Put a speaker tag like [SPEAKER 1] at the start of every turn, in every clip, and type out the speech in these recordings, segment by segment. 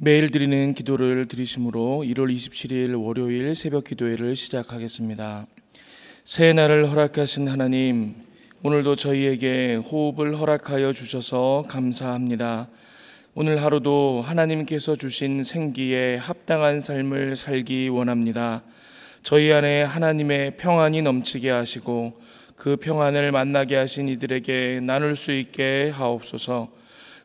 [SPEAKER 1] 매일 드리는 기도를 드리심으로 1월 27일 월요일 새벽 기도회를 시작하겠습니다. 새해 날을 허락하신 하나님, 오늘도 저희에게 호흡을 허락하여 주셔서 감사합니다. 오늘 하루도 하나님께서 주신 생기에 합당한 삶을 살기 원합니다. 저희 안에 하나님의 평안이 넘치게 하시고 그 평안을 만나게 하신 이들에게 나눌 수 있게 하옵소서.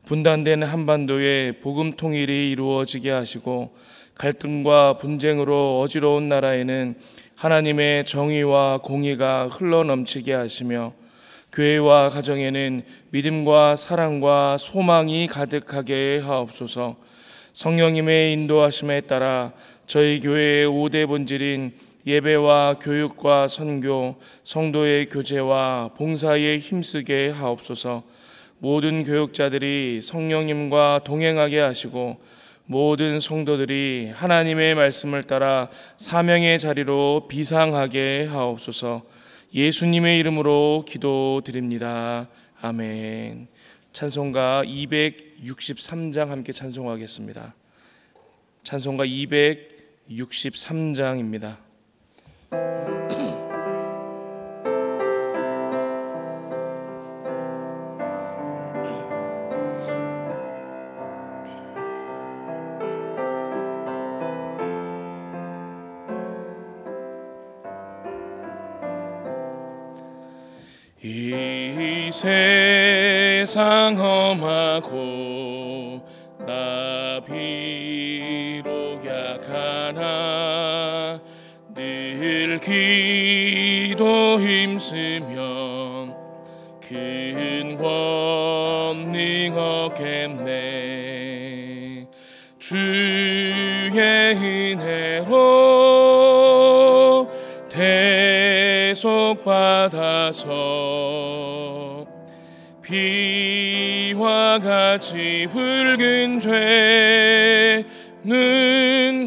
[SPEAKER 1] 분단된 한반도에 복음 통일이 이루어지게 하시고 갈등과 분쟁으로 어지러운 나라에는 하나님의 정의와 공의가 흘러넘치게 하시며 교회와 가정에는 믿음과 사랑과 소망이 가득하게 하옵소서. 성령님의 인도하심에 따라 저희 교회의 5대 본질인 예배와 교육과 선교, 성도의 교제와 봉사에 힘쓰게 하옵소서. 모든 교육자들이 성령님과 동행하게 하시고 모든 성도들이 하나님의 말씀을 따라 사명의 자리로 비상하게 하옵소서. 예수님의 이름으로 기도드립니다. 아멘. 찬송가 263장 함께 찬송하겠습니다. 찬송가 263장입니다. 이 세상 험하고 나 비록 약하나 늘 기도 힘쓰면 큰 권능 얻겠네. 주의 은혜로 대속받아서 피와 같이 붉은 죄는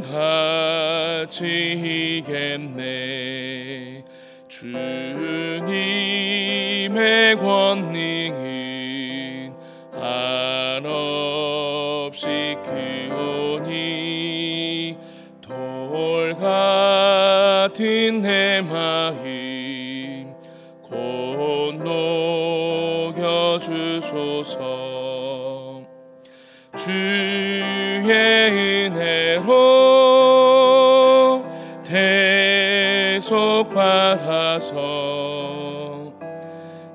[SPEAKER 1] 같이 이겼네. 주님의 권능은 한없이 크오니 돌 같은 내 마음 곧 녹여주소서. 주의 은혜로 대속받아서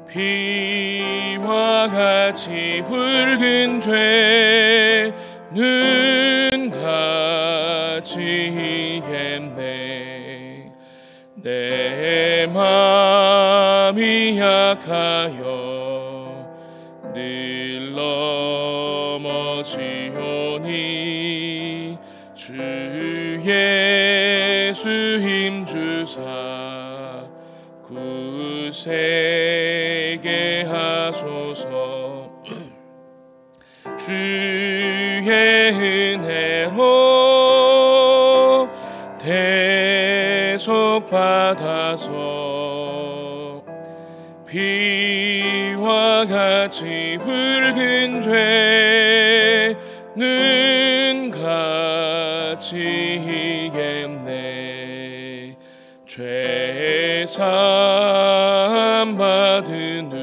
[SPEAKER 1] 피와 같이 붉은 죄는 같이 이겼네. 내 마음이 약하여 늘 넘어지오니 주 예수 힘주사 굳세게 하소서. 주의 은혜로 대속받아서 피와 같이 붉은 죄는 같이 이겼네. 죄사함 받은 후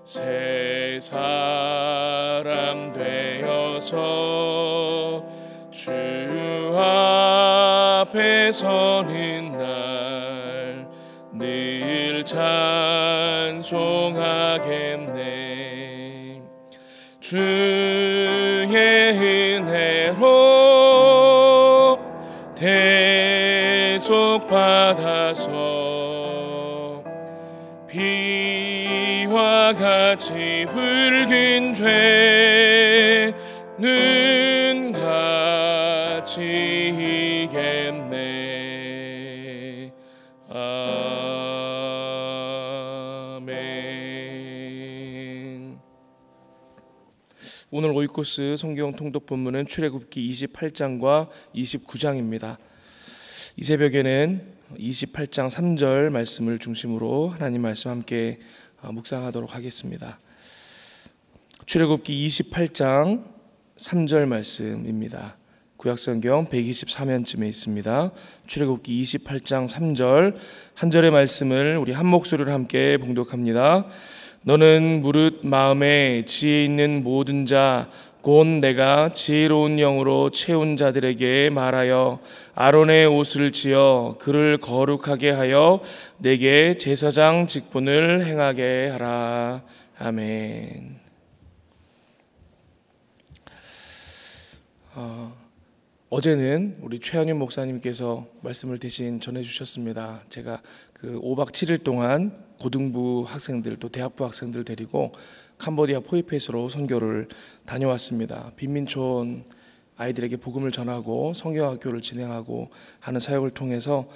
[SPEAKER 1] 새 사람 되어서 주 앞에 서는 날 늘 찬송하겠네. 주의 은혜로 대속받아서 피와 같이 붉은 죄는 같이 이겼네. 아멘. 오늘 오이코스 성경 통독 본문은 출애굽기 28장과 29장입니다. 이 새벽에는 28장 3절 말씀을 중심으로 하나님 말씀 함께 묵상하도록 하겠습니다. 출애굽기 28장 3절 말씀입니다. 구약성경 124면쯤에 있습니다. 출애굽기 28장 3절 한 절의 말씀을 우리 한 목소리로 함께 봉독합니다. 너는 무릇 마음에 지혜 있는 모든 자 곧 내가 지혜로운 영으로 채운 자들에게 말하여 아론의 옷을 지어 그를 거룩하게 하여 내게 제사장 직분을 행하게 하라. 아멘. 어제는 우리 최한윤 목사님께서 말씀을 대신 전해주셨습니다. 제가 그 5박 7일 동안 고등부 학생들 또 대학부 학생들 데리고 캄보디아 포이펫으로 선교를 다녀왔습니다. 빈민촌 아이들에게 복음을 전하고 성경학교를 진행하고 하는 사역을 통해서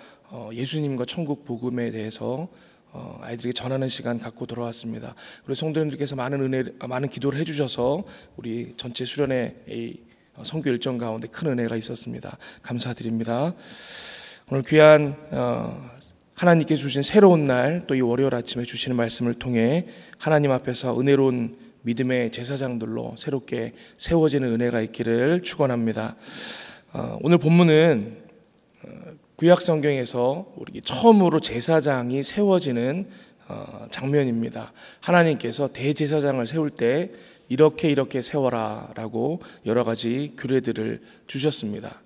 [SPEAKER 1] 예수님과 천국 복음에 대해서 아이들에게 전하는 시간 갖고 돌아왔습니다. 우리 성도님들께서 많은 기도를 해주셔서 우리 전체 수련회 선교 일정 가운데 큰 은혜가 있었습니다. 감사드립니다. 오늘 귀한 하나님께서 주신 새로운 날, 또 이 월요일 아침에 주시는 말씀을 통해 하나님 앞에서 은혜로운 믿음의 제사장들로 새롭게 세워지는 은혜가 있기를 축원합니다. 오늘 본문은 구약 성경에서 우리 처음으로 제사장이 세워지는 장면입니다. 하나님께서 대제사장을 세울 때 이렇게 세워라 라고 여러 가지 규례들을 주셨습니다.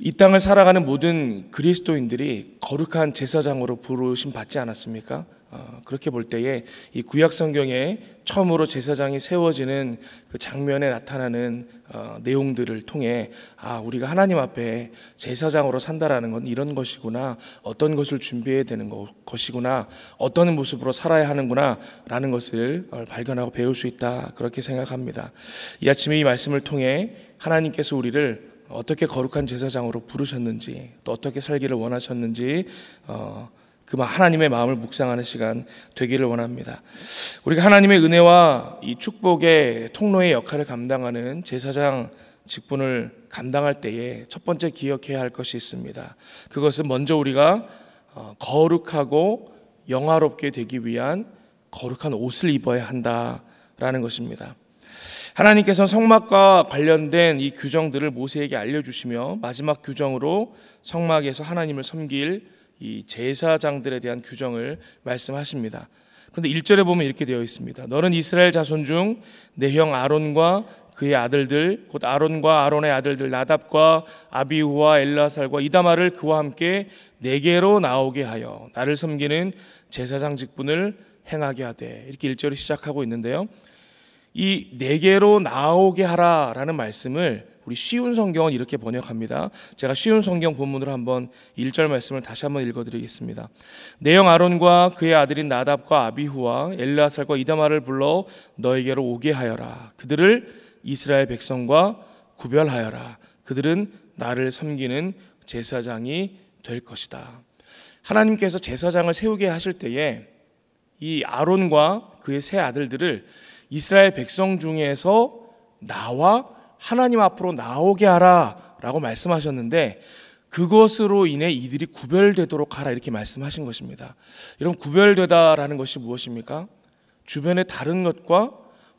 [SPEAKER 1] 이 땅을 살아가는 모든 그리스도인들이 거룩한 제사장으로 부르심 받지 않았습니까? 그렇게 볼 때에 이 구약 성경에 처음으로 제사장이 세워지는 그 장면에 나타나는 내용들을 통해 우리가 하나님 앞에 제사장으로 산다라는 건 이런 것이구나, 어떤 것을 준비해야 되는 것이구나, 어떤 모습으로 살아야 하는구나 라는 것을 발견하고 배울 수 있다, 그렇게 생각합니다. 이 아침에 이 말씀을 통해 하나님께서 우리를 어떻게 거룩한 제사장으로 부르셨는지, 또 어떻게 살기를 원하셨는지 그 하나님의 마음을 묵상하는 시간 되기를 원합니다. 우리가 하나님의 은혜와 이 축복의 통로의 역할을 감당하는 제사장 직분을 감당할 때에 첫 번째 기억해야 할 것이 있습니다. 그것은 먼저 우리가 거룩하고 영화롭게 되기 위한 거룩한 옷을 입어야 한다라는 것입니다. 하나님께서는 성막과 관련된 이 규정들을 모세에게 알려주시며 마지막 규정으로 성막에서 하나님을 섬길 이 제사장들에 대한 규정을 말씀하십니다. 그런데 1절에 보면 이렇게 되어 있습니다. 너는 이스라엘 자손 중 내 형 아론과 그의 아들들 곧 아론과 아론의 아들들 나답과 아비후와 엘라살과 이다말을 그와 함께 내게로 나오게 하여 나를 섬기는 제사장 직분을 행하게 하되, 이렇게 1절이 시작하고 있는데요. 이 내게로 나오게 하라라는 말씀을 우리 쉬운 성경은 이렇게 번역합니다. 제가 쉬운 성경 본문으로 한번 1절 말씀을 다시 한번 읽어드리겠습니다. 내 형 아론과 그의 아들인 나답과 아비후와 엘르아살과 이다말을 불러 너에게로 오게 하여라. 그들을 이스라엘 백성과 구별하여라. 그들은 나를 섬기는 제사장이 될 것이다. 하나님께서 제사장을 세우게 하실 때에 이 아론과 그의 세 아들들을 이스라엘 백성 중에서 나와 하나님 앞으로 나오게 하라 라고 말씀하셨는데, 그것으로 인해 이들이 구별되도록 하라 이렇게 말씀하신 것입니다. 여러분, 구별되다라는 것이 무엇입니까? 주변의 다른 것과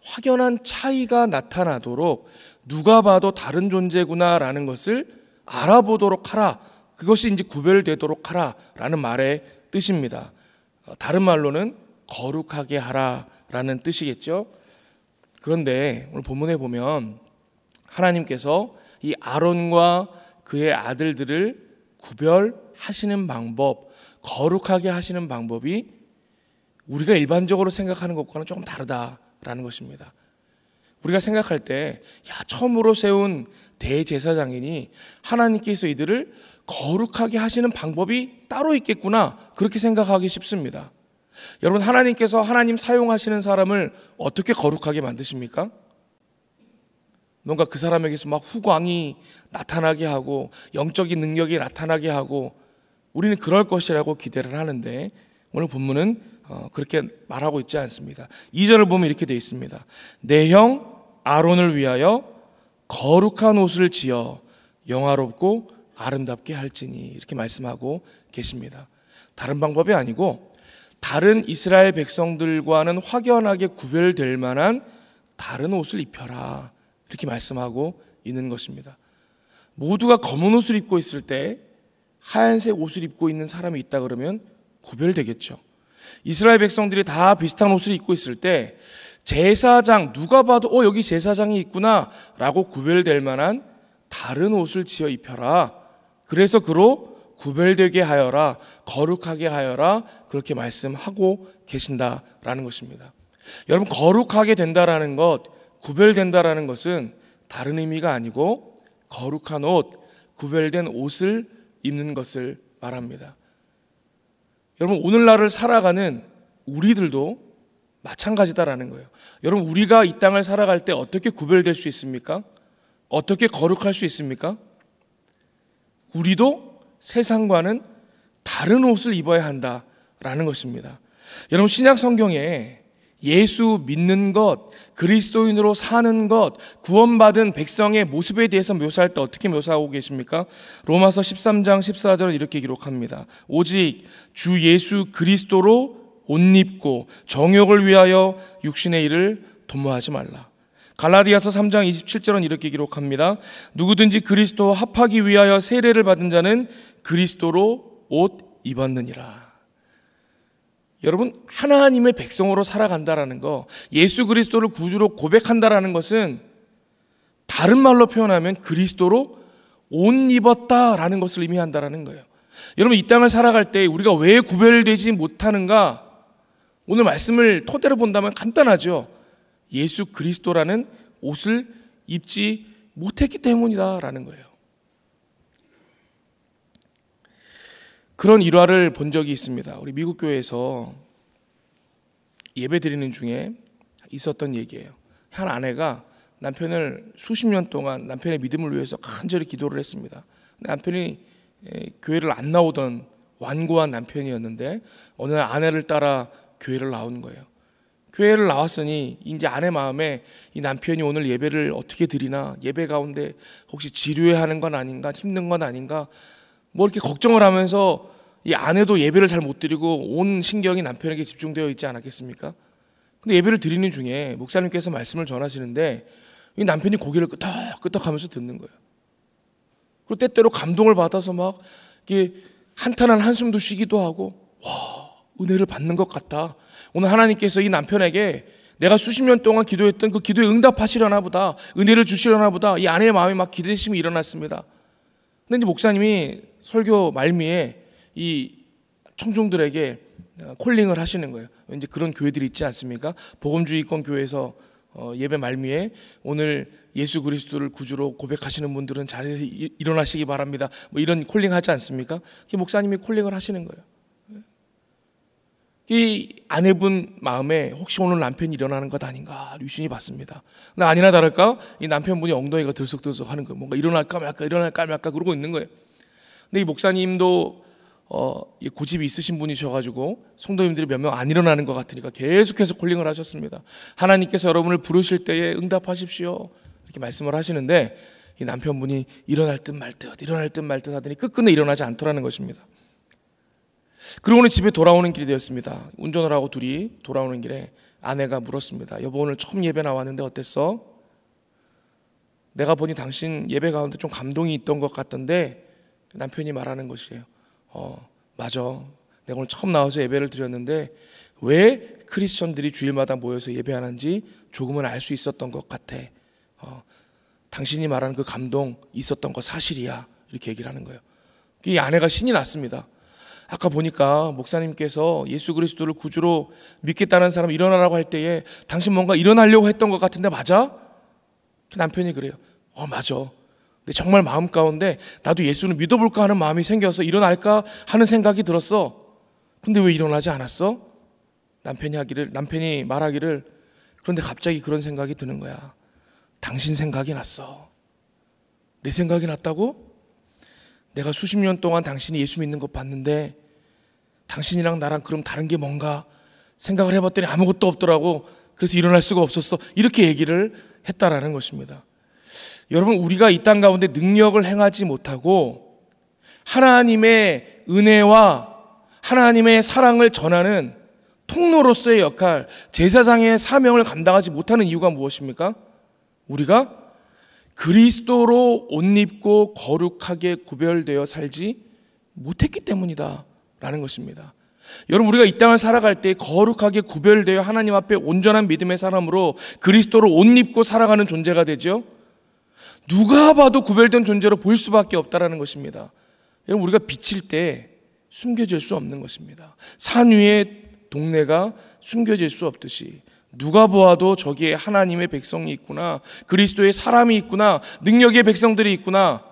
[SPEAKER 1] 확연한 차이가 나타나도록 누가 봐도 다른 존재구나 라는 것을 알아보도록 하라, 그것이 이제 구별되도록 하라 라는 말의 뜻입니다. 다른 말로는 거룩하게 하라 라는 뜻이겠죠. 그런데 오늘 본문에 보면 하나님께서 이 아론과 그의 아들들을 구별하시는 방법, 거룩하게 하시는 방법이 우리가 일반적으로 생각하는 것과는 조금 다르다라는 것입니다. 우리가 생각할 때 처음으로 세운 대제사장이니 하나님께서 이들을 거룩하게 하시는 방법이 따로 있겠구나, 그렇게 생각하기 쉽습니다. 여러분, 하나님께서 하나님 사용하시는 사람을 어떻게 거룩하게 만드십니까? 뭔가 그 사람에게서 막 후광이 나타나게 하고 영적인 능력이 나타나게 하고 우리는 그럴 것이라고 기대를 하는데, 오늘 본문은 그렇게 말하고 있지 않습니다. 2절을 보면 이렇게 되어 있습니다. 내 형 아론을 위하여 거룩한 옷을 지어 영화롭고 아름답게 할지니, 이렇게 말씀하고 계십니다. 다른 방법이 아니고 다른 이스라엘 백성들과는 확연하게 구별될 만한 다른 옷을 입혀라, 이렇게 말씀하고 있는 것입니다. 모두가 검은 옷을 입고 있을 때 하얀색 옷을 입고 있는 사람이 있다 그러면 구별되겠죠. 이스라엘 백성들이 다 비슷한 옷을 입고 있을 때 제사장, 누가 봐도 여기 제사장이 있구나 라고 구별될 만한 다른 옷을 지어 입혀라. 그래서 그로 구별되게 하여라, 거룩하게 하여라, 그렇게 말씀하고 계신다라는 것입니다. 여러분, 거룩하게 된다라는 것, 구별된다라는 것은 다른 의미가 아니고 거룩한 옷, 구별된 옷을 입는 것을 말합니다. 여러분, 오늘날을 살아가는 우리들도 마찬가지다라는 거예요. 여러분, 우리가 이 땅을 살아갈 때 어떻게 구별될 수 있습니까? 어떻게 거룩할 수 있습니까? 우리도 세상과는 다른 옷을 입어야 한다라는 것입니다. 여러분, 신약 성경에 예수 믿는 것, 그리스도인으로 사는 것, 구원받은 백성의 모습에 대해서 묘사할 때 어떻게 묘사하고 계십니까? 로마서 13장 14절을 이렇게 기록합니다. 오직 주 예수 그리스도로 옷 입고 정욕을 위하여 육신의 일을 도모하지 말라. 갈라디아서 3장 27절은 이렇게 기록합니다. 누구든지 그리스도와 합하기 위하여 세례를 받은 자는 그리스도로 옷 입었느니라. 여러분, 하나님의 백성으로 살아간다라는 거, 예수 그리스도를 구주로 고백한다라는 것은 다른 말로 표현하면 그리스도로 옷 입었다라는 것을 의미한다라는 거예요. 여러분, 이 땅을 살아갈 때 우리가 왜 구별되지 못하는가? 오늘 말씀을 토대로 본다면 간단하죠. 예수 그리스도라는 옷을 입지 못했기 때문이다라는 거예요. 그런 일화를 본 적이 있습니다. 우리 미국 교회에서 예배 드리는 중에 있었던 얘기예요. 한 아내가 남편을 수십 년 동안 남편의 믿음을 위해서 간절히 기도를 했습니다. 남편이 교회를 안 나오던 완고한 남편이었는데 어느 날 아내를 따라 교회를 나온 거예요. 교회를 나왔으니 이제 아내 마음에 이 남편이 오늘 예배를 어떻게 드리나, 예배 가운데 혹시 지루해하는 건 아닌가, 힘든 건 아닌가, 뭐 이렇게 걱정을 하면서 이 아내도 예배를 잘 못 드리고 온 신경이 남편에게 집중되어 있지 않았겠습니까? 근데 예배를 드리는 중에 목사님께서 말씀을 전하시는데 이 남편이 고개를 끄덕끄덕하면서 듣는 거예요. 그리고 때때로 감동을 받아서 막 이렇게 한탄한 한숨도 쉬기도 하고, 와, 은혜를 받는 것 같다. 오늘 하나님께서 이 남편에게 내가 수십 년 동안 기도했던 그 기도에 응답하시려나 보다, 은혜를 주시려나 보다, 이 아내의 마음에 막 기대심이 일어났습니다. 근데 이제 목사님이 설교 말미에 이 청중들에게 콜링을 하시는 거예요. 왠지 그런 교회들이 있지 않습니까? 복음주의권 교회에서 예배 말미에 오늘 예수 그리스도를 구주로 고백하시는 분들은 자리에서 일어나시기 바랍니다. 뭐 이런 콜링 하지 않습니까? 목사님이 콜링을 하시는 거예요. 이 아내분 마음에 혹시 오늘 남편이 일어나는 것 아닌가 유심히 봤습니다. 근데 아니나 다를까 이 남편분이 엉덩이가 들썩들썩 하는 거예요. 뭔가 일어날까 말까 그러고 있는 거예요. 근데 이 목사님도 고집이 있으신 분이셔가지고 성도님들이 몇 명 안 일어나는 것 같으니까 계속해서 콜링을 하셨습니다. 하나님께서 여러분을 부르실 때에 응답하십시오 이렇게 말씀을 하시는데 이 남편분이 일어날 듯 말 듯 하더니 끝끝내 일어나지 않더라는 것입니다. 그러고는 집에 돌아오는 길이 되었습니다. 운전을 하고 둘이 돌아오는 길에 아내가 물었습니다. 여보, 오늘 처음 예배 나왔는데 어땠어? 내가 보니 당신 예배 가운데 좀 감동이 있던 것 같던데. 남편이 말하는 것이에요. 맞아. 내가 오늘 처음 나와서 예배를 드렸는데 왜 크리스천들이 주일마다 모여서 예배하는지 조금은 알 수 있었던 것 같아. 당신이 말하는 그 감동 있었던 거 사실이야. 이렇게 얘기를 하는 거예요. 이 아내가 신이 났습니다. 아까 보니까 목사님께서 예수 그리스도를 구주로 믿겠다는 사람 일어나라고 할 때에 당신 뭔가 일어나려고 했던 것 같은데 맞아? 남편이 그래요. 맞아. 근데 정말 마음 가운데 나도 예수를 믿어볼까 하는 마음이 생겨서 일어날까 하는 생각이 들었어. 근데 왜 일어나지 않았어? 남편이 말하기를, 그런데 갑자기 그런 생각이 드는 거야. 당신 생각이 났어. 내 생각이 났다고? 내가 수십 년 동안 당신이 예수 믿는 것 봤는데 당신이랑 나랑 그럼 다른 게 뭔가 생각을 해봤더니 아무것도 없더라고. 그래서 일어날 수가 없었어. 이렇게 얘기를 했다라는 것입니다. 여러분, 우리가 이 땅 가운데 능력을 행하지 못하고 하나님의 은혜와 하나님의 사랑을 전하는 통로로서의 역할, 제사장의 사명을 감당하지 못하는 이유가 무엇입니까? 우리가 그리스도로 옷 입고 거룩하게 구별되어 살지 못했기 때문이다 라는 것입니다. 여러분, 우리가 이 땅을 살아갈 때 거룩하게 구별되어 하나님 앞에 온전한 믿음의 사람으로 그리스도로 옷 입고 살아가는 존재가 되죠. 누가 봐도 구별된 존재로 보일 수밖에 없다라는 것입니다. 여러분, 우리가 비칠 때 숨겨질 수 없는 것입니다. 산 위의 동네가 숨겨질 수 없듯이 누가 보아도 저기에 하나님의 백성이 있구나, 그리스도의 사람이 있구나, 능력의 백성들이 있구나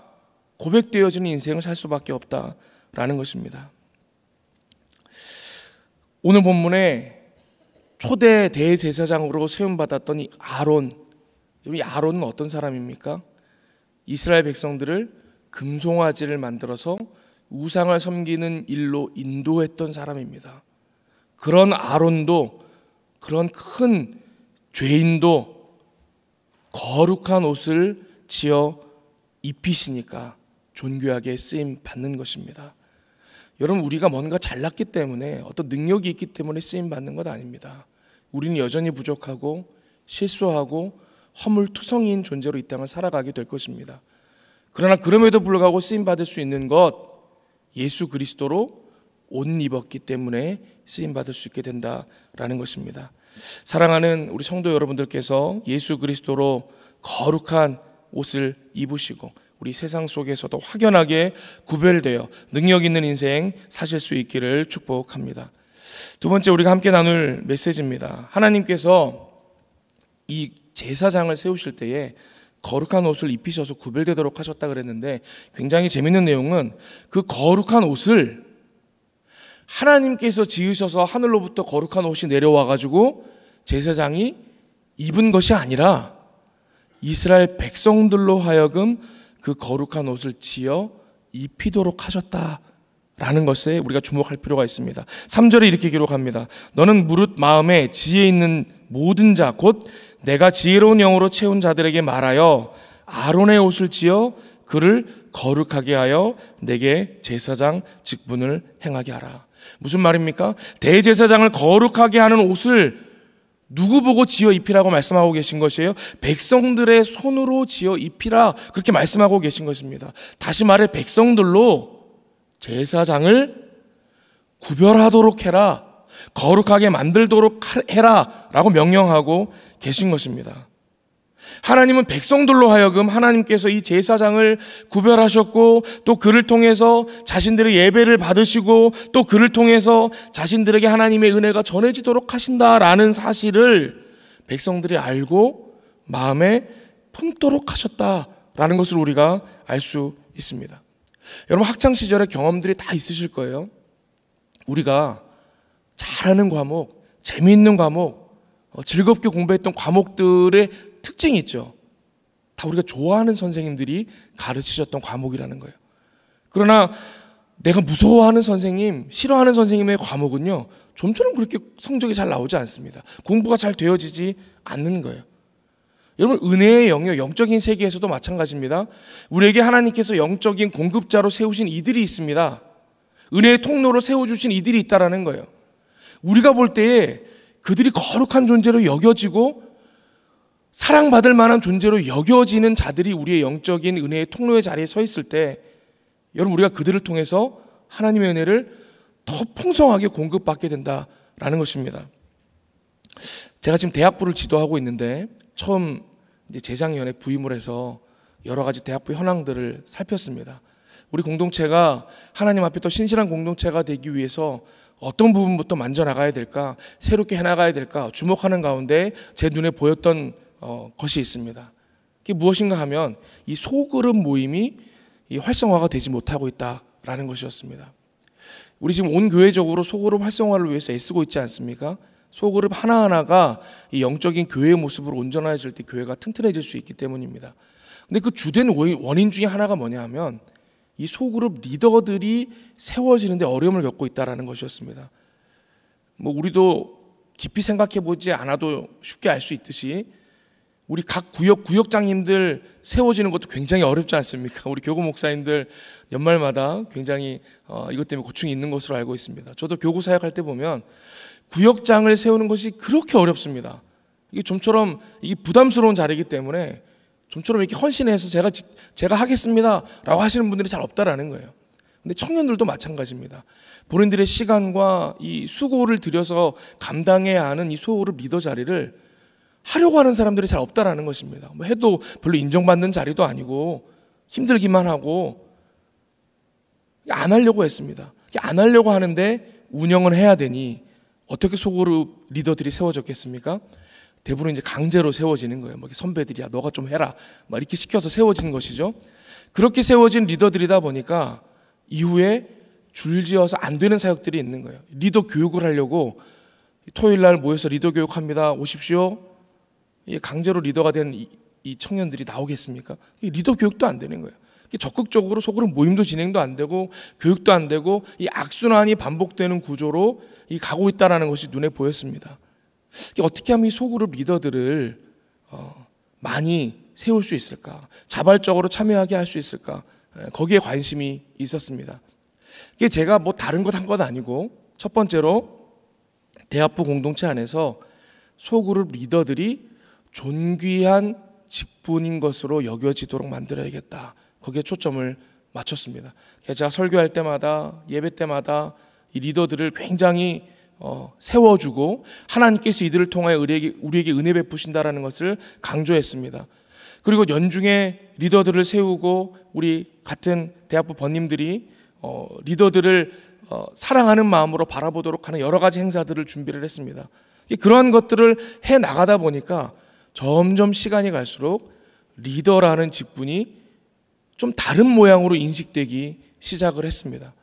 [SPEAKER 1] 고백되어지는 인생을 살 수밖에 없다라는 것입니다. 오늘 본문에 초대 대제사장으로 세움받았던 이 아론, 이 아론은 어떤 사람입니까? 이스라엘 백성들을 금송아지를 만들어서 우상을 섬기는 일로 인도했던 사람입니다. 그런 아론도, 그런 큰 죄인도 거룩한 옷을 지어 입히시니까 존귀하게 쓰임 받는 것입니다. 여러분, 우리가 뭔가 잘났기 때문에, 어떤 능력이 있기 때문에 쓰임 받는 것 아닙니다. 우리는 여전히 부족하고 실수하고 허물투성이인 존재로 이 땅을 살아가게 될 것입니다. 그러나 그럼에도 불구하고 쓰임 받을 수 있는 것, 예수 그리스도로 옷 입었기 때문에 쓰임 받을 수 있게 된다라는 것입니다. 사랑하는 우리 성도 여러분들께서 예수 그리스도로 거룩한 옷을 입으시고 우리 세상 속에서도 확연하게 구별되어 능력 있는 인생 사실 수 있기를 축복합니다. 두 번째, 우리가 함께 나눌 메시지입니다. 하나님께서 이 제사장을 세우실 때에 거룩한 옷을 입히셔서 구별되도록 하셨다 그랬는데, 굉장히 재밌는 내용은 그 거룩한 옷을 하나님께서 지으셔서 하늘로부터 거룩한 옷이 내려와 가지고 제사장이 입은 것이 아니라 이스라엘 백성들로 하여금 그 거룩한 옷을 지어 입히도록 하셨다라는 것에 우리가 주목할 필요가 있습니다. 3절에 이렇게 기록합니다. 너는 무릇 마음에 지혜 있는 모든 자, 곧 내가 지혜로운 영으로 채운 자들에게 말하여 아론의 옷을 지어 그를 거룩하게 하여 내게 제사장 직분을 행하게 하라. 무슨 말입니까? 대제사장을 거룩하게 하는 옷을 누구 보고 지어 입히라고 말씀하고 계신 것이에요? 백성들의 손으로 지어 입히라, 그렇게 말씀하고 계신 것입니다. 다시 말해 백성들로 제사장을 구별하도록 해라, 거룩하게 만들도록 해라 라고 명령하고 계신 것입니다. 하나님은 백성들로 하여금 하나님께서 이 제사장을 구별하셨고, 또 그를 통해서 자신들의 예배를 받으시고, 또 그를 통해서 자신들에게 하나님의 은혜가 전해지도록 하신다라는 사실을 백성들이 알고 마음에 품도록 하셨다라는 것을 우리가 알 수 있습니다. 여러분, 학창시절에 경험들이 다 있으실 거예요. 우리가 잘하는 과목, 재미있는 과목, 즐겁게 공부했던 과목들의 특징이 있죠. 다 우리가 좋아하는 선생님들이 가르치셨던 과목이라는 거예요. 그러나 내가 무서워하는 선생님, 싫어하는 선생님의 과목은요, 좀처럼 그렇게 성적이 잘 나오지 않습니다. 공부가 잘 되어지지 않는 거예요. 여러분, 은혜의 영역, 영적인 세계에서도 마찬가지입니다. 우리에게 하나님께서 영적인 공급자로 세우신 이들이 있습니다. 은혜의 통로로 세워주신 이들이 있다라는 거예요. 우리가 볼 때에 그들이 거룩한 존재로 여겨지고 사랑받을 만한 존재로 여겨지는 자들이 우리의 영적인 은혜의 통로의 자리에 서 있을 때, 여러분, 우리가 그들을 통해서 하나님의 은혜를 더 풍성하게 공급받게 된다라는 것입니다. 제가 지금 대학부를 지도하고 있는데, 처음 이제 재작년에 부임을 해서 여러 가지 대학부 현황들을 살폈습니다. 우리 공동체가 하나님 앞에 더 신실한 공동체가 되기 위해서 어떤 부분부터 만져나가야 될까, 새롭게 해나가야 될까 주목하는 가운데 제 눈에 보였던 것이 있습니다. 그게 무엇인가 하면 이 소그룹 모임이 이 활성화가 되지 못하고 있다라는 것이었습니다. 우리 지금 온 교회적으로 소그룹 활성화를 위해서 애쓰고 있지 않습니까? 소그룹 하나하나가 이 영적인 교회의 모습으로 온전해질 때 교회가 튼튼해질 수 있기 때문입니다. 근데 그 주된 원인 중에 하나가 뭐냐 하면 이 소그룹 리더들이 세워지는데 어려움을 겪고 있다는 것이었습니다. 우리도 깊이 생각해 보지 않아도 쉽게 알 수 있듯이 우리 각 구역장님들 세워지는 것도 굉장히 어렵지 않습니까? 우리 교구 목사님들 연말마다 굉장히 이것 때문에 고충이 있는 것으로 알고 있습니다. 저도 교구 사역할 때 보면 구역장을 세우는 것이 그렇게 어렵습니다. 이게 좀처럼 이게 부담스러운 자리이기 때문에 좀처럼 이렇게 헌신해서 제가 하겠습니다라고 하시는 분들이 잘 없다라는 거예요. 근데 청년들도 마찬가지입니다. 본인들의 시간과 이 수고를 들여서 감당해야 하는 이 소그룹 리더 자리를 하려고 하는 사람들이 잘 없다라는 것입니다. 뭐 해도 별로 인정받는 자리도 아니고 힘들기만 하고 안 하려고 했습니다. 안 하려고 하는데 운영을 해야 되니 어떻게 소그룹 리더들이 세워졌겠습니까? 대부분 이제 강제로 세워지는 거예요. 뭐 선배들이야 너가 좀 해라 막 이렇게 시켜서 세워진 것이죠. 그렇게 세워진 리더들이다 보니까 이후에 줄지어서 안 되는 사역들이 있는 거예요. 리더 교육을 하려고 토요일 날 모여서 리더 교육합니다. 오십시오. 강제로 리더가 된 이 청년들이 나오겠습니까? 리더 교육도 안 되는 거예요. 적극적으로 소그룹 모임도 진행도 안 되고 교육도 안 되고 이 악순환이 반복되는 구조로 가고 있다는 것이 눈에 보였습니다. 어떻게 하면 이 소그룹 리더들을 많이 세울 수 있을까? 자발적으로 참여하게 할 수 있을까? 거기에 관심이 있었습니다. 제가 뭐 다른 것 한 건 아니고 첫 번째로 대학부 공동체 안에서 소그룹 리더들이 존귀한 직분인 것으로 여겨지도록 만들어야겠다. 거기에 초점을 맞췄습니다. 제가 설교할 때마다 예배 때마다 이 리더들을 굉장히 세워주고 하나님께서 이들을 통하여 우리에게 은혜 베푸신다라는 것을 강조했습니다. 그리고 연중에 리더들을 세우고 우리 같은 대학부 번님들이 리더들을 사랑하는 마음으로 바라보도록 하는 여러 가지 행사들을 준비를 했습니다. 그러한 것들을 해 나가다 보니까 점점 시간이 갈수록 리더라는 직분이 좀 다른 모양으로 인식되기 시작을 했습니다.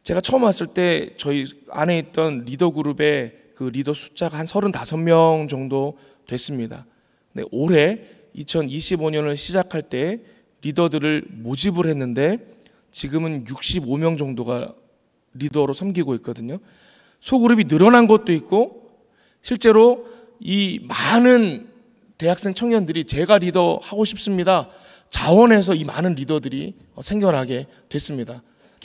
[SPEAKER 1] 제가 처음 왔을 때 저희 안에 있던 리더 그룹의 그 리더 숫자가 한 35명 정도 됐습니다. 근데 올해 2025년을 시작할 때 리더들을 모집을 했는데 지금은 65명 정도가 리더로 섬기고 있거든요. 소그룹이 늘어난 것도 있고 실제로 이 많은 대학생 청년들이 제가 리더 하고 싶습니다 자원해서 이 많은 리더들이 생겨나게 됐습니다.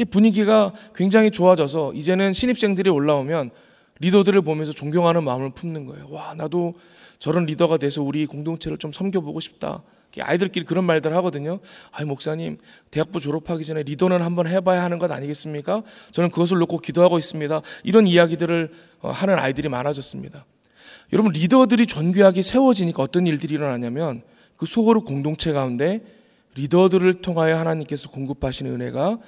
[SPEAKER 1] 분위기가 굉장히 좋아져서 이제는 신입생들이 올라오면 리더들을 보면서 존경하는 마음을 품는 거예요. 와, 나도 저런 리더가 돼서 우리 공동체를 좀 섬겨보고 싶다. 아이들끼리 그런 말들 하거든요. 아이, 목사님, 대학부 졸업하기 전에 리더는 한번 해봐야 하는 것 아니겠습니까? 저는 그것을 놓고 기도하고 있습니다. 이런 이야기들을 하는 아이들이 많아졌습니다. 여러분, 리더들이 존귀하게 세워지니까 어떤 일들이 일어나냐면 그 소그룹 공동체 가운데 리더들을 통하여 하나님께서 공급하시는 은혜가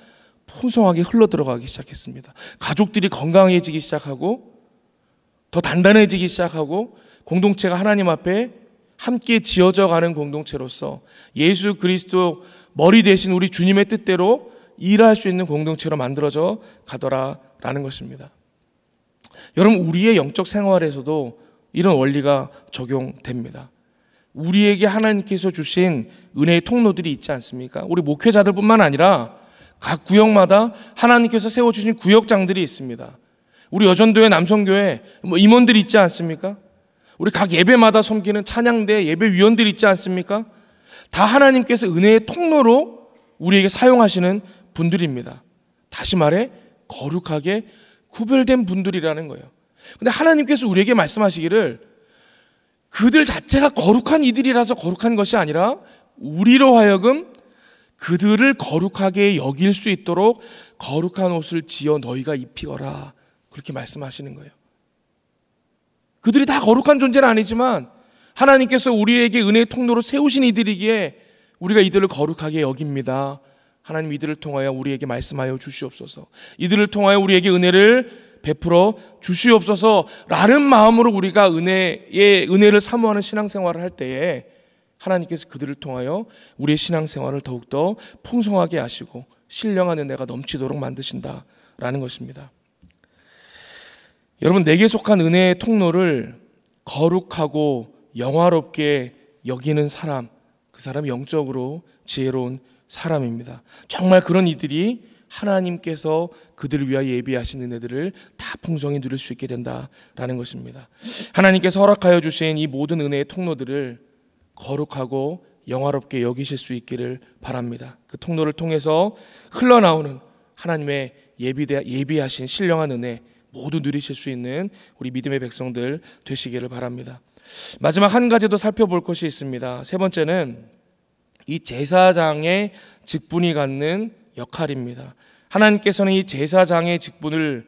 [SPEAKER 1] 풍성하게 흘러들어가기 시작했습니다. 가족들이 건강해지기 시작하고 더 단단해지기 시작하고 공동체가 하나님 앞에 함께 지어져 가는 공동체로서 예수 그리스도 머리 대신 우리 주님의 뜻대로 일할 수 있는 공동체로 만들어져 가더라라는 것입니다. 여러분, 우리의 영적 생활에서도 이런 원리가 적용됩니다. 우리에게 하나님께서 주신 은혜의 통로들이 있지 않습니까? 우리 목회자들뿐만 아니라 각 구역마다 하나님께서 세워주신 구역장들이 있습니다. 우리 여전도회 남성교회 임원들이 있지 않습니까? 우리 각 예배마다 섬기는 찬양대 예배위원들이 있지 않습니까? 다 하나님께서 은혜의 통로로 우리에게 사용하시는 분들입니다. 다시 말해 거룩하게 구별된 분들이라는 거예요. 근데 하나님께서 우리에게 말씀하시기를 그들 자체가 거룩한 이들이라서 거룩한 것이 아니라 우리로 하여금 그들을 거룩하게 여길 수 있도록 거룩한 옷을 지어 너희가 입히거라. 그렇게 말씀하시는 거예요. 그들이 다 거룩한 존재는 아니지만 하나님께서 우리에게 은혜의 통로로 세우신 이들이기에 우리가 이들을 거룩하게 여깁니다. 하나님, 이들을 통하여 우리에게 말씀하여 주시옵소서. 이들을 통하여 우리에게 은혜를 베풀어 주시옵소서라는 마음으로 우리가 은혜를 사모하는 신앙생활을 할 때에 하나님께서 그들을 통하여 우리의 신앙생활을 더욱더 풍성하게 하시고 신령한 은혜가 넘치도록 만드신다라는 것입니다. 여러분, 내게 속한 은혜의 통로를 거룩하고 영화롭게 여기는 사람, 그 사람이 영적으로 지혜로운 사람입니다. 정말 그런 이들이 하나님께서 그들을 위하여 예비하신 은혜들을 다 풍성히 누릴 수 있게 된다라는 것입니다. 하나님께서 허락하여 주신 이 모든 은혜의 통로들을 거룩하고 영화롭게 여기실 수 있기를 바랍니다. 그 통로를 통해서 흘러나오는 하나님의 예비하신 신령한 은혜 모두 누리실 수 있는 우리 믿음의 백성들 되시기를 바랍니다. 마지막 한 가지 더 살펴볼 것이 있습니다. 세 번째는 이 제사장의 직분이 갖는 역할입니다. 하나님께서는 이 제사장의 직분을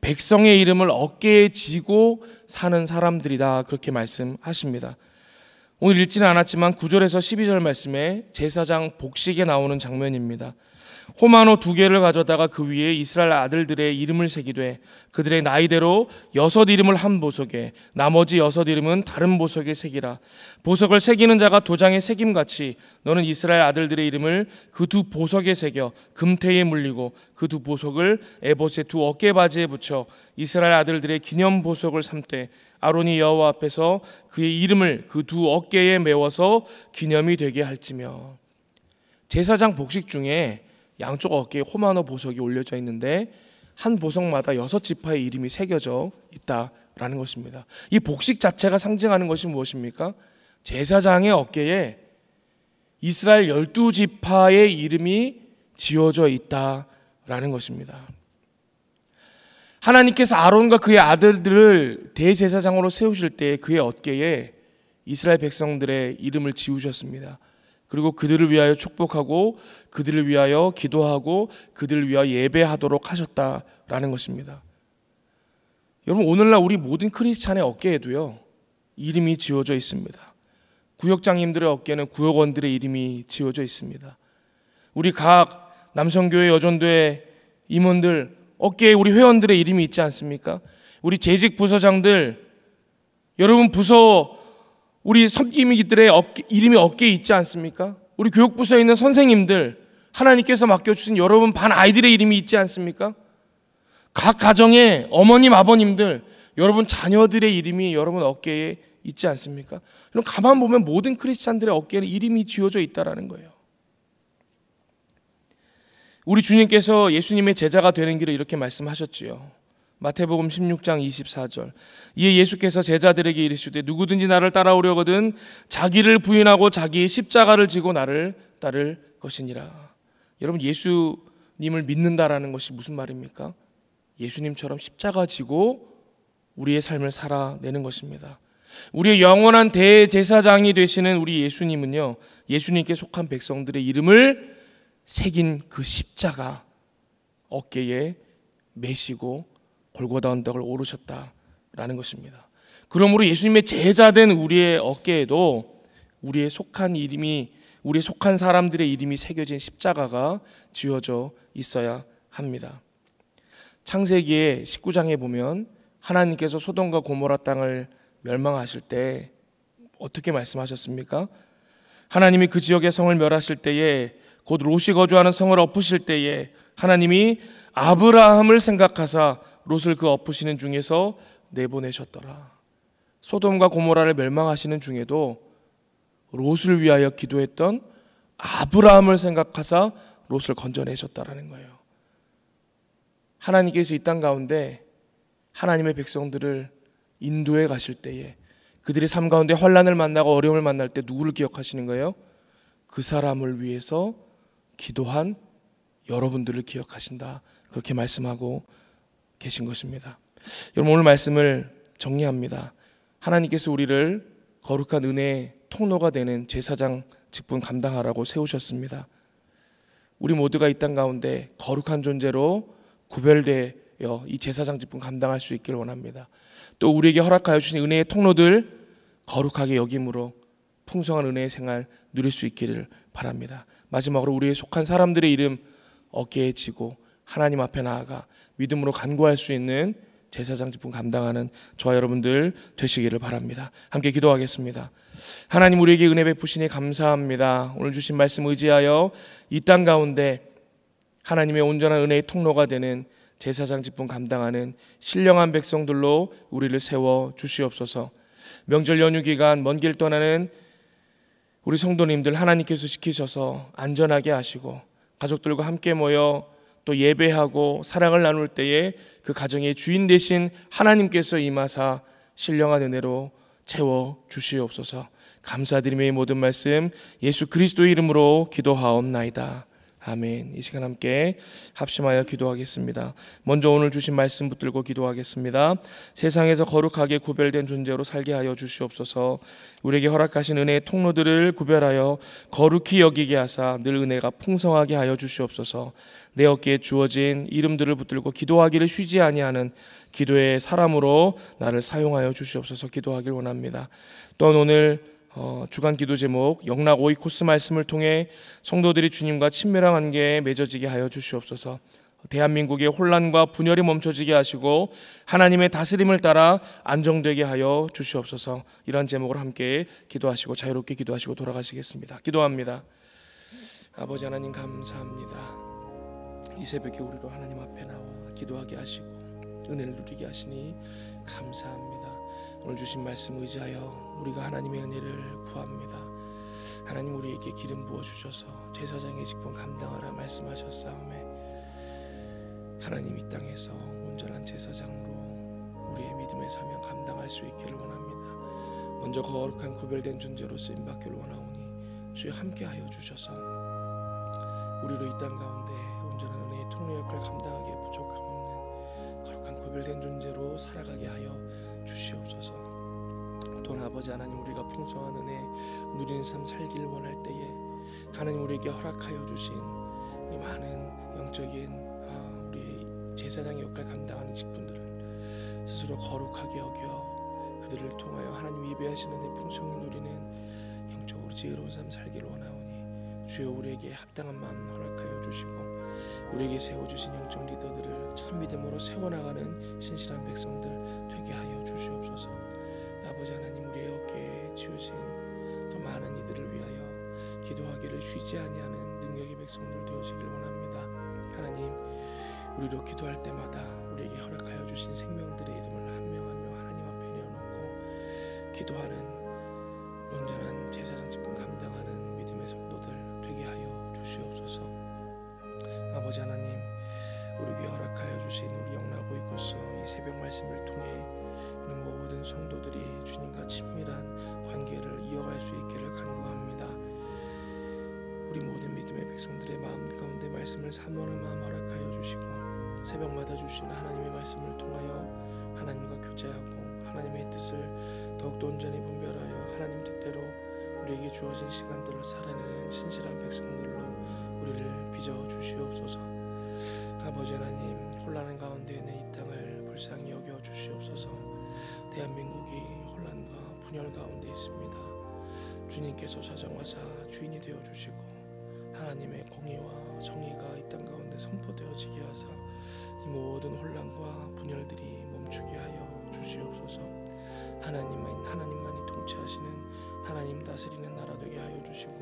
[SPEAKER 1] 백성의 이름을 어깨에 지고 사는 사람들이다, 그렇게 말씀하십니다. 오늘 읽지는 않았지만 9절에서 12절 말씀에 제사장 복식에 나오는 장면입니다. 호마노 2개를 가져다가 그 위에 이스라엘 아들들의 이름을 새기되 그들의 나이대로 6 이름을 한 보석에 나머지 6 이름은 다른 보석에 새기라. 보석을 새기는 자가 도장에 새김같이 너는 이스라엘 아들들의 이름을 그 2 보석에 새겨 금태에 물리고 그 2 보석을 에봇의 2 어깨바지에 붙여 이스라엘 아들들의 기념 보석을 삼되 아론이 여호와 앞에서 그의 이름을 그 2 어깨에 메워서 기념이 되게 할지며. 제사장 복식 중에 양쪽 어깨에 호마노 보석이 올려져 있는데 한 보석마다 6지파의 이름이 새겨져 있다라는 것입니다. 이 복식 자체가 상징하는 것이 무엇입니까? 제사장의 어깨에 이스라엘 12지파의 이름이 지어져 있다라는 것입니다. 하나님께서 아론과 그의 아들들을 대제사장으로 세우실 때 그의 어깨에 이스라엘 백성들의 이름을 지우셨습니다. 그리고 그들을 위하여 축복하고 그들을 위하여 기도하고 그들을 위하여 예배하도록 하셨다라는 것입니다. 여러분, 오늘날 우리 모든 크리스찬의 어깨에도요 이름이 지어져 있습니다. 구역장님들의 어깨는 구역원들의 이름이 지어져 있습니다. 우리 각 남성교회, 여전도회 임원들 어깨에 우리 회원들의 이름이 있지 않습니까? 우리 재직 부서장들, 여러분 부서 우리 섬김이들의 이름이 어깨에 있지 않습니까? 우리 교육부서에 있는 선생님들, 하나님께서 맡겨주신 여러분 반 아이들의 이름이 있지 않습니까? 각 가정의 어머님, 아버님들, 여러분 자녀들의 이름이 여러분 어깨에 있지 않습니까? 그럼 가만 보면 모든 크리스찬들의 어깨에는 이름이 지어져 있다는 거예요. 우리 주님께서 예수님의 제자가 되는 길을 이렇게 말씀하셨지요. 마태복음 16장 24절. 이에 예수께서 제자들에게 이르시되 누구든지 나를 따라오려거든 자기를 부인하고 자기의 십자가를 지고 나를 따를 것이니라. 여러분, 예수님을 믿는다라는 것이 무슨 말입니까? 예수님처럼 십자가 지고 우리의 삶을 살아내는 것입니다. 우리의 영원한 대제사장이 되시는 우리 예수님은요, 예수님께 속한 백성들의 이름을 새긴 그 십자가 어깨에 메시고 골고다 언덕을 오르셨다라는 것입니다. 그러므로 예수님의 제자된 우리의 어깨에도 우리의 속한 사람들의 이름이 새겨진 십자가가 지어져 있어야 합니다. 창세기의 19장에 보면 하나님께서 소돔과 고모라 땅을 멸망하실 때 어떻게 말씀하셨습니까? 하나님이 그 지역의 성을 멸하실 때에, 곧 롯이 거주하는 성을 엎으실 때에 하나님이 아브라함을 생각하사 롯을 그 엎으시는 중에서 내보내셨더라. 소돔과 고모라를 멸망하시는 중에도 롯을 위하여 기도했던 아브라함을 생각하사 롯을 건져내셨다라는 거예요. 하나님께서 이 땅 가운데 하나님의 백성들을 인도해 가실 때에 그들의 삶 가운데 환난을 만나고 어려움을 만날 때 누구를 기억하시는 거예요? 그 사람을 위해서 기도한 여러분들을 기억하신다, 그렇게 말씀하고 계신 것입니다. 여러분, 오늘 말씀을 정리합니다. 하나님께서 우리를 거룩한 은혜의 통로가 되는 제사장 직분 감당하라고 세우셨습니다. 우리 모두가 이 땅 가운데 거룩한 존재로 구별되어 이 제사장 직분 감당할 수 있기를 원합니다. 또 우리에게 허락하여 주신 은혜의 통로들 거룩하게 여김으로 풍성한 은혜의 생활 누릴 수 있기를 바랍니다. 마지막으로 우리의 속한 사람들의 이름 어깨에 지고 하나님 앞에 나아가 믿음으로 간구할 수 있는 제사장 직분 감당하는 저와 여러분들 되시기를 바랍니다. 함께 기도하겠습니다. 하나님, 우리에게 은혜 베푸시니 감사합니다. 오늘 주신 말씀 의지하여 이 땅 가운데 하나님의 온전한 은혜의 통로가 되는 제사장 직분 감당하는 신령한 백성들로 우리를 세워 주시옵소서. 명절 연휴 기간 먼 길 떠나는 우리 성도님들 하나님께서 지키셔서 안전하게 하시고 가족들과 함께 모여 또 예배하고 사랑을 나눌 때에 그 가정의 주인 되신 하나님께서 임하사 신령한 은혜로 채워 주시옵소서. 감사드리며 이 모든 말씀 예수 그리스도의 이름으로 기도하옵나이다. 아멘. 이 시간 함께 합심하여 기도하겠습니다. 먼저 오늘 주신 말씀 붙들고 기도하겠습니다. 세상에서 거룩하게 구별된 존재로 살게 하여 주시옵소서. 우리에게 허락하신 은혜의 통로들을 구별하여 거룩히 여기게 하사 늘 은혜가 풍성하게 하여 주시옵소서. 내 어깨에 주어진 이름들을 붙들고 기도하기를 쉬지 아니하는 기도의 사람으로 나를 사용하여 주시옵소서. 기도하길 원합니다. 또한 오늘 주간 기도 제목 영락 오이코스 말씀을 통해 성도들이 주님과 친밀한 관계에 맺어지게 하여 주시옵소서. 대한민국의 혼란과 분열이 멈춰지게 하시고 하나님의 다스림을 따라 안정되게 하여 주시옵소서. 이런 제목으로 함께 기도하시고 자유롭게 기도하시고 돌아가시겠습니다. 기도합니다. 아버지 하나님 감사합니다. 이 새벽에 우리로 하나님 앞에 나와 기도하게 하시고 은혜를 누리게 하시니 감사합니다. 오늘 주신 말씀 의지하여 우리가 하나님의 은혜를 구합니다. 하나님 우리에게 기름 부어주셔서 제사장의 직분 감당하라 말씀하셨사오매 하나님 이 땅에서 온전한 제사장으로 우리의 믿음의 사명 감당할 수 있기를 원합니다. 먼저 거룩한 구별된 존재로 쓰임받기를 원하오니 주여 함께하여 주셔서 우리로 이 땅 가운데 온전한 은혜의 통로 역할을 감당하기에 부족함 없는 거룩한 구별된 존재로 살아가게 하여 주시옵소서. 또한 아버지 하나님 우리가 풍성한 은혜 누리는 삶 살기를 원할 때에 하나님 우리에게 허락하여 주신 우리 많은 영적인 우리의 제사장의 역할을 감당하는 직분들을 스스로 거룩하게 여겨 그들을 통하여 하나님 예배하시는 은혜 풍성히 누리는 영적으로 지혜로운 삶 살기를 원하오니 주여 우리에게 합당한 마음 허락하여 주시고 우리에게 세워주신 영적 리더들을 참 믿음으로 세워나가는 신실한 백성들 되게 하여 주시옵소서. 아버지 하나님 우리의 어깨에 지어진 또 많은 이들을 위하여 기도하기를 쉬지 아니하는 능력의 백성들 되어지길 원합니다. 하나님 우리로 기도할 때마다 우리에게 허락하여 주신 생명들의 이름을 한 명 한 명 하나님 앞에 내어놓고 기도하는 온전한 제사장 직분 감당하는 믿음의 성도들 되게 하여 주시옵소서. 아버지 하나님 우리에게 허락하여 주신 우리 영락 오이코스 이 새벽 말씀을 통해 우리 모든 성도들이 주님과 친밀한 관계를 이어갈 수 있기를 간구합니다. 우리 모든 믿음의 백성들의 마음 가운데 말씀을 사모하는 마음 허락하여 주시고 새벽마다 주시는 하나님의 말씀을 통하여 하나님과 교제하고 하나님의 뜻을 더욱더 온전히 분별하여 하나님 뜻대로 우리에게 주어진 시간들을 살아내는 신실한 백성들로 우리를 빚어 주시옵소서. 아버지 하나님 혼란한 가운데 있는 이 땅을 불쌍히 여겨 주시옵소서. 대한민국이 혼란과 분열 가운데 있습니다. 주님께서 찾아와사 주인이 되어 주시고 하나님의 공의와 정의가 이 땅 가운데 선포되어지게 하사 이 모든 혼란과 분열들이 멈추게 하여 주시옵소서. 하나님만이 통치하시는 하나님 다스리는 나라 되게 하여 주시고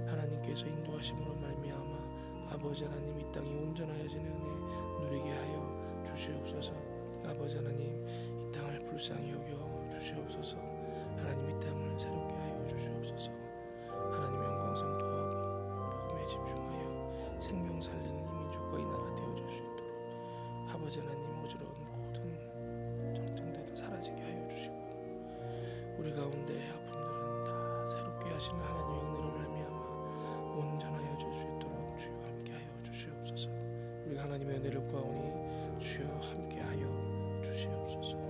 [SPEAKER 1] 하나님께서 인도하심으로 말미암아 아버지 하나님 이 땅이 온전하여지는 은혜 누리게 하여 주시옵소서. 아버지 하나님 이 땅을 불쌍히 여겨 주시옵소서. 하나님 이 땅을 새롭게 하여 주시옵소서. 하나님 영광 선포하고 복음에 집중하여 생명 살리는 이 민족과 이 나라 되어줄 수 있도록 아버지 하나님 어지러운 모든 정정대도 사라지게 하여 주시고 우리 가운데 아픔들은 다 새롭게 하시는 하나님의 은혜로 말미암아 온전하여질 수 있도록 주여 함께하여 주시옵소서. 우리가 하나님의 은혜를 구하오니 주여 함께하여 주시옵소서.